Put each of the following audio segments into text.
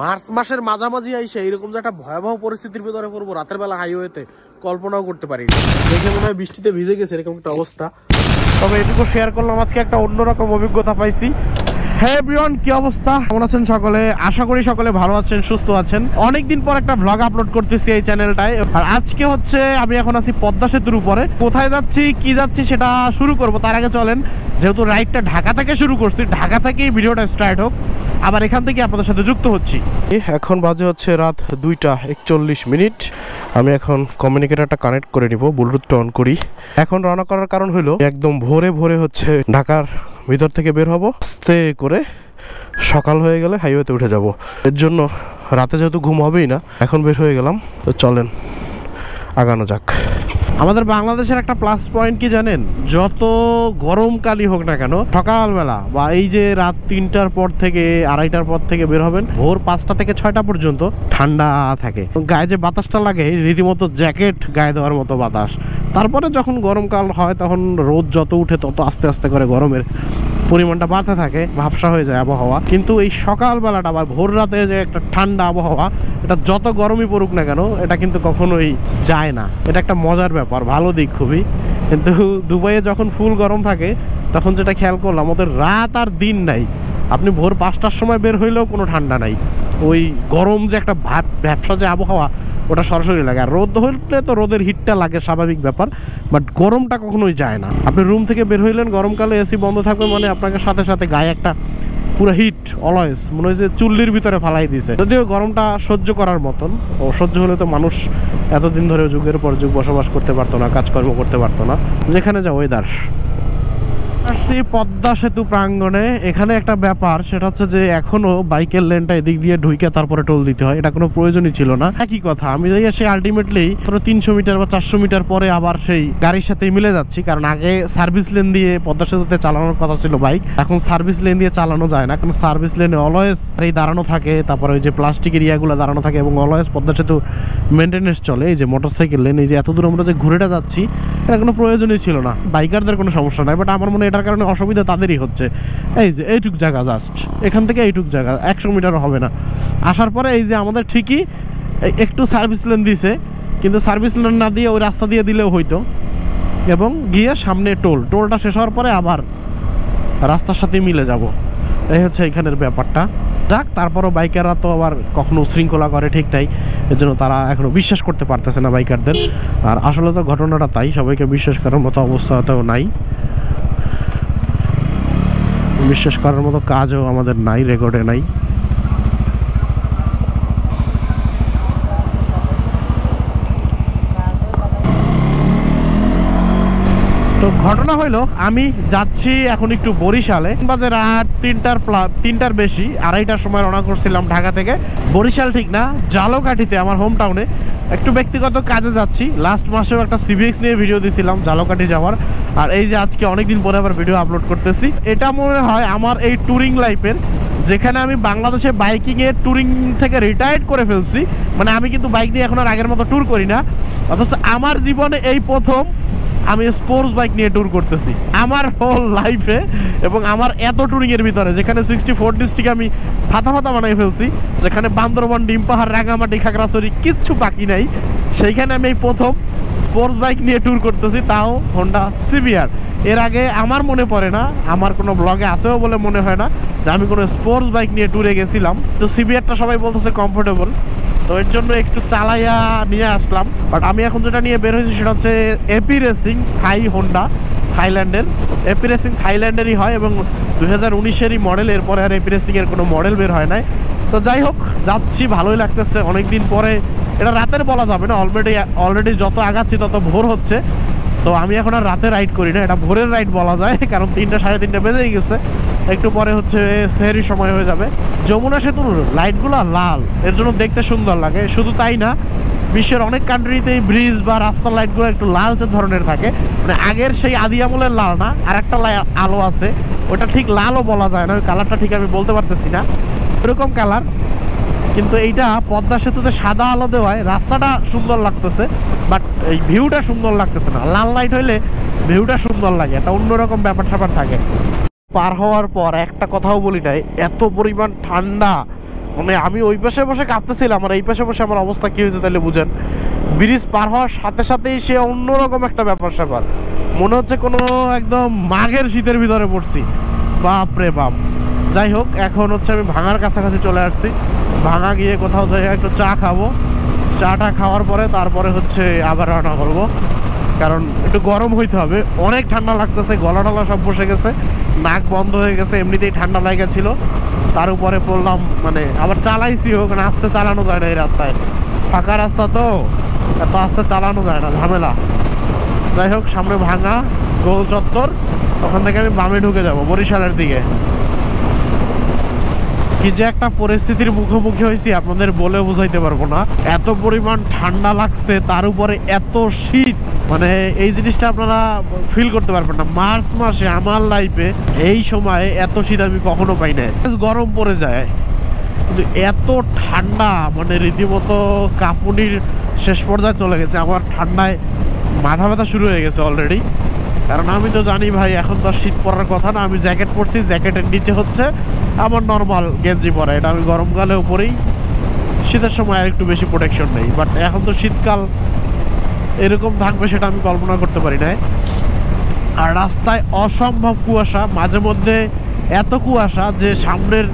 March মাসের মাঝামাঝি আইসে এইরকম যে একটা ভয়াবহ পরিস্থিতির ভিতরে পড়বো রাতের বেলা হাইওয়েতে কল্পনাও করতে পারি দেখে মনে হয় বৃষ্টিতে ভিজে গেছে এরকম একটা অবস্থা। তবে এটুকু শেয়ার করলাম, আজকে একটা অন্যরকম অভিজ্ঞতা পাইছি। হ্যাঁ এভরিওয়ান, কি অবস্থা, কেমন আছেন সকলে? আশা করি সকলে ভালো আছেন, সুস্থ আছেন। অনেকদিন পর একটা ভ্লগ আপলোড করতেছি এই চ্যানেলটায়। আর আজকে হচ্ছে আমি এখন আছি পদ্মা সেতুর উপরে। কোথায় যাচ্ছি কি যাচ্ছি সেটা শুরু করব, তার আগে চলেন, যেহেতু রাইডটা ঢাকা থেকে শুরু করছি, ঢাকা থেকেই ভিডিওটা স্টার্ট হোক, আবার এখান থেকে আপনাদের সাথে যুক্ত হচ্ছি। এখন বাজে হচ্ছে রাত 2:41। আমি এখন কমিউনিকেটরটা কানেক্ট করে নিব, ব্লুটুথটা অন করি। এখন রওনা করার কারণ হলো একদম ভোরে ভোরে হচ্ছে ঢাকার ভিতর থেকে বের হব, স্টে করে সকাল হয়ে গেলে হাইওয়েতে উঠে যাব। এর জন্য রাতে যেহেতু ঘুম হবেই না, এখন বের হয়ে গেলাম। তো চলেন আগানো যাক। আমাদের বাংলাদেশের একটা প্লাস পয়েন্ট কি জানেন, যত গরমকালই হোক না কেন, সকালবেলা বা এই যে রাত 3টার পর থেকে 2:30টার পর থেকে বের হবেন, ভোর 5টা থেকে 6টা পর্যন্ত ঠান্ডা থাকে। গায়ে যে বাতাসটা লাগে রীতিমতো জ্যাকেট গায়ে দেওয়ার মতো বাতাস। তারপরে যখন গরমকাল হয় তখন রোদ যত উঠে তত আস্তে আস্তে করে গরমের পরিমাণটা বাড়তে থাকে, ভাবসা হয়ে যায় আবহাওয়া। কিন্তু এই সকালবেলাটা বা ভোর রাতে যে একটা ঠান্ডা আবহাওয়া, এটা যত গরমই পড়ুক না কেন এটা কিন্তু কখনোই যায় না। এটা একটা মজার ব্যাপার, ভালো দিক খুবই। কিন্তু দুবাইয়ে যখন ফুল গরম থাকে তখন যেটা খেয়াল করলাম, ওদের রাত আর দিন নাই। আপনি ভোর 5টার সময় বের হইলেও কোনো ঠান্ডা নাই, ওই গরম যে একটা ব্যবসা যে আবহাওয়া ওটা সরাসরি লাগে। আর রোদ হইলে তো রোদের হিটটা লাগে, স্বাভাবিক ব্যাপার, বাট গরমটা কখনোই যায় না। আপনি রুম থেকে বের হইলেন, গরমকালে এসি বন্ধ থাকবে মানে আপনাকে সাথে সাথে গায়ে একটা পুরো হিট অলওয়েজ মনে হয় যে চুল্লির ভিতরে ফালাই দিছে। যদিও গরমটা সহ্য করার মতন, ও সহ্য হলে তো মানুষ এতদিন ধরে যুগের পর যুগ বসবাস করতে পারতো না, কাজকর্ম করতে পারতো না। যেখানে যা ওয়েদার। আসছি পদ্মা সেতু প্রাঙ্গণে। এখানে একটা ব্যাপার, সেটা হচ্ছে যে এখনো বাইকের লেনটা এদিক দিয়ে ঢুকে তারপরে টোল দিতে হয়। এটা কোনো প্রয়োজনই ছিল না। একই কথা, আমি যাই সে আলটিমেটলি 300 মিটার বা 400 মিটার পরে আবার সেই গাড়ির সাথে মিলে যাচ্ছি। কারণ আগে সার্ভিস লেন দিয়ে পদ্মা সেতুতে চালানোর কথা ছিল বাইক, এখন সার্ভিস লেন দিয়ে চালানো যায় না। কারণ সার্ভিস লেনে অলওয়েজ এই দাঁড়ানো থাকে, তারপরে ওই যে প্লাস্টিকের ইয়াগুলো দাঁড়ানো থাকে, এবং অলওয়েজ পদ্মা সেতু মেনটেনেন্স চলে। এই যে মোটরসাইকেল লেন, এই যে এত দূর আমরা যে ঘুরেটা যাচ্ছি, এটা কোনো প্রয়োজনই ছিল না। বাইকারদের কোনো সমস্যা নাই, বাট আমার মনে এটার কারণে অসুবিধা তাদেরই হচ্ছে। এই যে এইটুক জায়গা, জাস্ট এখান থেকে এইটুক জায়গা 100 মিটারও হবে না। আসার পরে এই যে আমাদের ঠিকই একটু সার্ভিস লেন দিছে, কিন্তু সার্ভিস লেন না দিয়ে ওই রাস্তা দিয়ে দিলেও হইতো। এবং গিয়ে সামনে টোলটা শেষ হওয়ার পরে আবার রাস্তার সাথে মিলে যাব। এই হচ্ছে এখানের ব্যাপারটা। যাক, তারপরও বাইকাররা তো আবার কখনো শৃঙ্খলা করে ঠিক নাই, এর জন্য তারা এখনো বিশ্বাস করতে পারতেছে না বাইকারদের। আর আসলে তো ঘটনাটা তাই, সবাইকে বিশ্বাস করার মতো অবস্থাতেও নাই, বিশ্বাস করার মতো কাজও আমাদের নাই, রেকর্ডে নাই। তো ঘটনা হইলো, আমি যাচ্ছি এখন একটু বরিশালে। বাজে রাত 3টার বেশি, 2:30টার সময় রওনা করছিলাম ঢাকা থেকে। বরিশাল ঠিক না, ঝালকাঠিতে, আমার হোম টাউনে একটু ব্যক্তিগত কাজে যাচ্ছি। লাস্ট মাসেও একটা সিভিক্স নিয়ে ভিডিও দিয়েছিলাম ঝালকাঠি যাওয়ার। আর এই যে আজকে অনেকদিন পরে আবার ভিডিও আপলোড করতেছি। এটা মনে হয় আমার এই ট্যুরিং লাইফের, যেখানে আমি বাংলাদেশে বাইকিংয়ে ট্যুরিং থেকে রিটায়ার্ড করে ফেলছি। মানে আমি কিন্তু বাইক নিয়ে এখন আর আগের মতো ট্যুর করি না, অথচ আমার জীবনে এই প্রথম আমি স্পোর্টস বাইক নিয়ে ট্যুর করতেছি আমার হোল লাইফে। এবং আমার এত ট্যুরিংয়ের ভিতরে, যেখানে 64 ডিস্ট্রিক্ট আমি ফাতা বানাই ফেলছি, যেখানে বান্দরবান, ডিম পাহাড়, রাঙামাটি, খাগড়াছড়ি কিচ্ছু বাকি নাই, সেইখানে আমি এই প্রথম স্পোর্টস বাইক নিয়ে ট্যুর করতেছি, তাও হোন্ডা সিবিআর। এর আগে আমার মনে পড়ে না, আমার কোনো ব্লগে আসেও বলে মনে হয় না যে আমি কোনো স্পোর্টস বাইক নিয়ে ট্যুরে গেছিলাম। তো সিবিআরটা সবাই বলতেছে কমফোর্টেবল, তো এর জন্য একটু চালাইয়া নিয়ে আসলাম। বাট আমি এখন যেটা নিয়ে বের হয়েছি সেটা হচ্ছে এপি রেসিং হোন্ডা, থাইল্যান্ডের। এপি রেসিং থাইল্যান্ডেরই হয় এবং 2019-এরই মডেল। এরপরে আর এপি রেসিংয়ের কোনো মডেল বের হয় নাই। তো যাই হোক, যাচ্ছি, ভালোই লাগতেছে। অনেকদিন পরে, এটা রাতের বলা যাবে না, অলরেডি যত আগাচ্ছি তত ভোর হচ্ছে। তো আমি এখন আর রাতে রাইড করি না, এটা ভোরের রাইড বলা যায়, কারণ 3টা 3:30 বেজেই গেছে। একটু পরে হচ্ছে সেহরি সময় হয়ে যাবে। যমুনা সেতুর লাইটগুলো লাল, এর জন্য দেখতে সুন্দর লাগে। শুধু তাই না, বিশ্বের অনেক কান্ট্রিতেই ব্রিজ বা রাস্তার লাইটগুলো একটু লালচে ধরনের থাকে। মানে আগের সেই আদি আমলের লাল না, আর একটা আলো আছে, ওটা ঠিক লালও বলা যায় না, ওই কালারটা ঠিক আমি বলতে পারতেছি না, এরকম কালার। কিন্তু এইটা পদ্মা সেতুতে সাদা আলো দেওয়ায় রাস্তাটা সুন্দর লাগতেছে, বাট এই ভিউটা সুন্দর লাগতেছে না। লাল লাইট হইলে ভিউটা সুন্দর লাগে, একটা অন্যরকম ব্যাপার স্যাপার থাকে। পার হওয়ার পর একটা কথাও বলি নাই, এত পরিমাণ ঠান্ডা, মানে আমি ওই পাশে বসে কাঁপতেছিলাম আর এই পাশে বসে আমার অবস্থা কি হয়েছে তাহলে বুঝেন। ব্রিজ পার হওয়ার সাথে সাথেই সে অন্যরকম একটা ব্যাপার স্যাপার, মনে হচ্ছে কোনো একদম মাঘের শীতের ভিতরে পড়ছি, বাপ রে বাপ। যাই হোক, এখন হচ্ছে আমি ভাঙার কাছাকাছি চলে আসছি। ভাঙা গিয়ে কোথাও যাই একটু চা খাবো, চাটা খাওয়ার পরে তারপরে হচ্ছে আবার রান্না করবো, কারণ একটু গরম হইতে হবে। অনেক ঠান্ডা লাগতেছে, গলা টলা সব বসে গেছে, নাক বন্ধ হয়ে গেছে, এমনিতেই ঠান্ডা লেগেছিল, তার উপরে পড়লাম। মানে আবার চালাইছি হোক না, আস্তে চালানো যায় না এই রাস্তায়, ফাঁকা রাস্তা তো এত আস্তে চালানো যায় না, ঝামেলা। যাই হোক, সামনে ভাঙা গোল চত্বর, ওখান থেকে আমি বামে ঢুকে যাব বরিশালের দিকে। কি যে একটা পরিস্থিতির মুখোমুখি হয়েছি আপনাদের বলে বোঝাইতে পারবো না। এত পরিমাণ ঠান্ডা লাগছে, তার উপরে এত শীত, মানে এই জিনিসটা আপনারা ফিল করতে পারবেন না। মার্চ মাসে আমার লাইফে এই সময় এত শীত আমি কখনো পাই না। গরম পড়ে যায় কিন্তু এত ঠান্ডা, মানে রীতিমতো কাঁপুনির শেষ পর্যায়ে চলে গেছে। আমার ঠান্ডায় মাথা ব্যথা শুরু হয়ে গেছে অলরেডি, কারণ আমি তো জানি ভাই এখন তো শীত পরার কথা না। আমি জ্যাকেট পরছি, জ্যাকেটের নিচে হচ্ছে আমার নর্মাল গেঞ্জি পরা, এটা আমি গরমকালেও পরি, শীতের সময় আর একটু বেশি প্রোটেকশন নেই। বাট এখন তো শীতকাল এরকম থাকবে সেটা আমি কল্পনা করতে পারি না। আর রাস্তায় অসম্ভব কুয়াশা, মাঝে মধ্যে এত কুয়াশা যে সামনের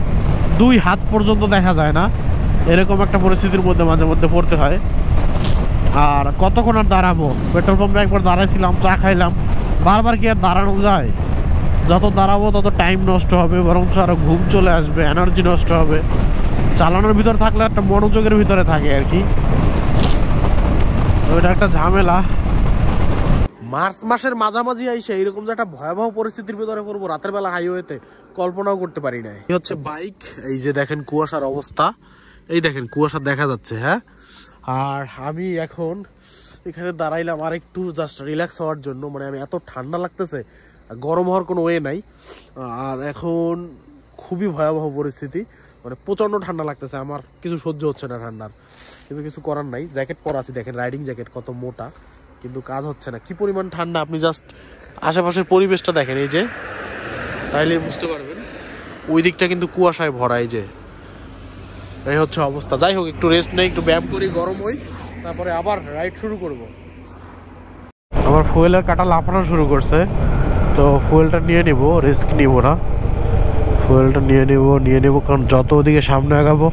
2 হাত পর্যন্ত দেখা যায় না, এরকম একটা পরিস্থিতির মধ্যে মাঝে মধ্যে পড়তে হয়। আর কতক্ষণ আর দাঁড়াবো? পেট্রোল পাম্পে একবার দাঁড়াইছিলাম, চা খাইলাম, বারবার কি আর দাঁড়ানো যায়? যত দাঁড়াবো তত টাইম নষ্ট হবে, বরঞ্চ আরও ঘুম চলে আসবে, এনার্জি নষ্ট হবে। চালানোর ভিতর থাকলে একটা মনোযোগের ভিতরে থাকে আর কি, তো এটা একটা ঝামেলা। মার্চ মাসের মাঝামাঝি আইসে এইরকম যে একটা ভয়াবহ পরিস্থিতির ভিতরে পড়বো রাতের বেলা হাইওয়েতে, কল্পনাও করতে পারি না। এই হচ্ছে বাইক, এই যে দেখেন কুয়াশার অবস্থা, এই দেখেন কুয়াশা দেখা যাচ্ছে, হ্যাঁ। আর আমি এখন এখানে দাঁড়াইলাম আর একটু জাস্ট রিল্যাক্স হওয়ার জন্য, মানে আমি এত ঠান্ডা লাগতেছে, গরম হওয়ার কোনো ওয়ে নাই। আর এখন খুবই ভয়াবহ পরিস্থিতি, মানে প্রচণ্ড ঠান্ডা লাগতেছে, আমার কিছু সহ্য হচ্ছে না ঠান্ডার, কিন্তু কিছু করার নাই। জ্যাকেট পরা আছে, দেখেন রাইডিং জ্যাকেট কত মোটা, কিন্তু কাজ হচ্ছে না। কি পরিমাণ ঠান্ডা আপনি জাস্ট আশেপাশের পরিবেশটা দেখেন, এই যে, তাইলে বুঝতে পারবেন। ওই দিকটা কিন্তু কুয়াশায় ভরা, এই যে, এই হচ্ছে অবস্থা। যাই হোক, একটু রেস্ট নেই, একটু ব্যায়াম করি, গরম হই, তারপরে আবার রাইড শুরু করব। আমার ফুয়েলের কাটা লাফানো শুরু করছে, তো ফুয়েলটা নিয়ে নিব, রিস্ক নিব না, ফুয়েলটা নিয়ে নেব, কারণ যত ওদিকে সামনে আগাবো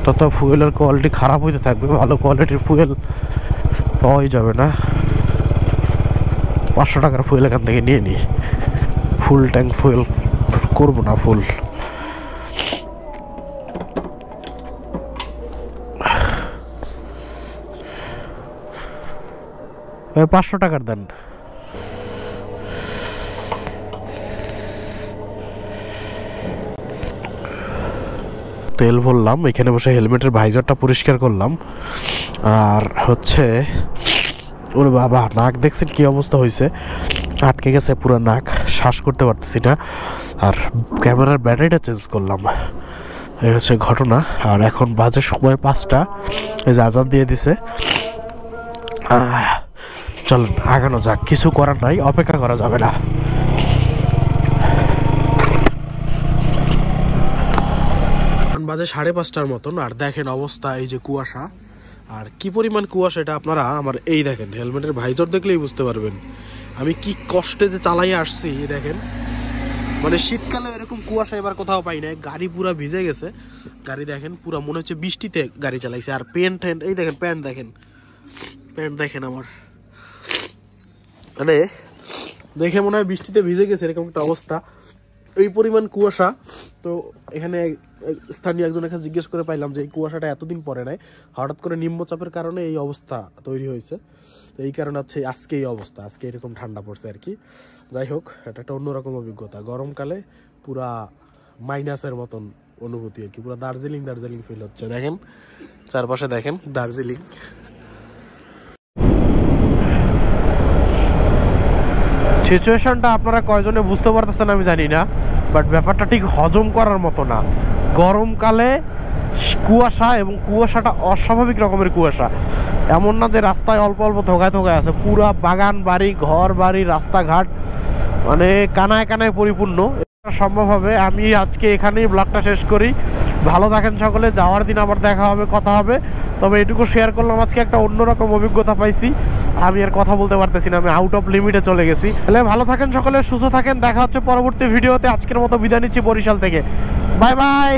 তত ফুয়েলের কোয়ালিটি খারাপ হইতে থাকবে, ভালো কোয়ালিটির ফুয়েল পাওয়াই যাবে না। 500 টাকার ফুয়েল এখান থেকে নিয়ে নিই, ফুল ট্যাঙ্ক ফুয়েল করবো না, ফুল। 500 টাকার দেন। তেল ভরলাম, এখানে বসে হেলমেটের ভাইজারটা পরিষ্কার করলাম। আর হচ্ছে, ওরে বাবা, নাক দেখছেন কি অবস্থা হয়েছে, আটকে গেছে পুরো নাক, শ্বাস করতে পারতেছি না। আর ক্যামেরার ব্যাটারিটা চেঞ্জ করলাম, এই হচ্ছে ঘটনা। আর এখন বাজে সময় 5টা, এই যে আজান দিয়ে দিছে। চলেন আগানো যাক, কিছু করার নাই, অপেক্ষা করা যাবে না। বাজে 5:30টার মতন, আর দেখেন অবস্থা, এই যে কুয়াশা, আর কি পরিমাণ কুয়াশা এটা আপনারা আমার এই দেখেন হেলমেটের ভাইজার দেখলেই বুঝতে পারবেন আমি কি কষ্টে যে চালাই আসছি। দেখেন, মানে শীতকালে এরকম কুয়াশা এবার কোথাও পাই না। গাড়ি পুরা ভিজে গেছে, গাড়ি দেখেন পুরা মনে হচ্ছে বৃষ্টিতে গাড়ি চালাইছে। আর প্যান্ট এই দেখেন, প্যান্ট দেখেন আমার, মানে দেখে মনে হয় বৃষ্টিতে ভিজে গেছে এরকম একটা অবস্থা, এই পরিমাণ কুয়াশা। তো এখানে স্থানীয় একজনের কাছে জিজ্ঞেস করে পাইলাম যে এই কুয়াশাটা এতদিন পরে নাই, হঠাৎ করে নিম্নচাপের কারণে এই অবস্থা তৈরি হয়েছে। তো এই কারণে হচ্ছে আজকে এই অবস্থা, আজকে এরকম ঠান্ডা পড়ছে আর কি। যাই হোক, এটা একটা অন্যরকম অভিজ্ঞতা, গরমকালে পুরা মাইনাসের মতন অনুভূতি আর কি, পুরা দার্জিলিং ফিল হচ্ছে। দেখেন চারপাশে, দেখেন দার্জিলিং। সিচুয়েশনটা আপনারা কয়জনে বুঝতে পারতেছেন আমি জানি না, বাট ব্যাপারটা ঠিক হজম করার মতো না। গরমকালে কুয়াশা, এবং কুয়াশাটা অস্বাভাবিক রকমের কুয়াশা, এমন না যে রাস্তায় অল্প অল্প থোকায় আছে, পুরা বাগান বাড়ি, ঘর বাড়ি, রাস্তাঘাট, মানে কানায় কানায় পরিপূর্ণ। সম্ভব হবে আমি আজকে এখানেই ব্লগটা শেষ করি। ভালো থাকেন সকলে, যাওয়ার দিন আবার দেখা হবে, কথা হবে। তবে এটুকু শেয়ার করলাম, আজকে একটা অন্যরকম অভিজ্ঞতা পাইছি। আমি আর কথা বলতে পারতেছি না, আমি আউট অফ লিমিটে চলে গেছি। তাহলে ভালো থাকেন সকলে, সুস্থ থাকেন, দেখা হচ্ছে পরবর্তী ভিডিওতে। আজকের মতো বিদায় নিচ্ছি বরিশাল থেকে, বাই বাই।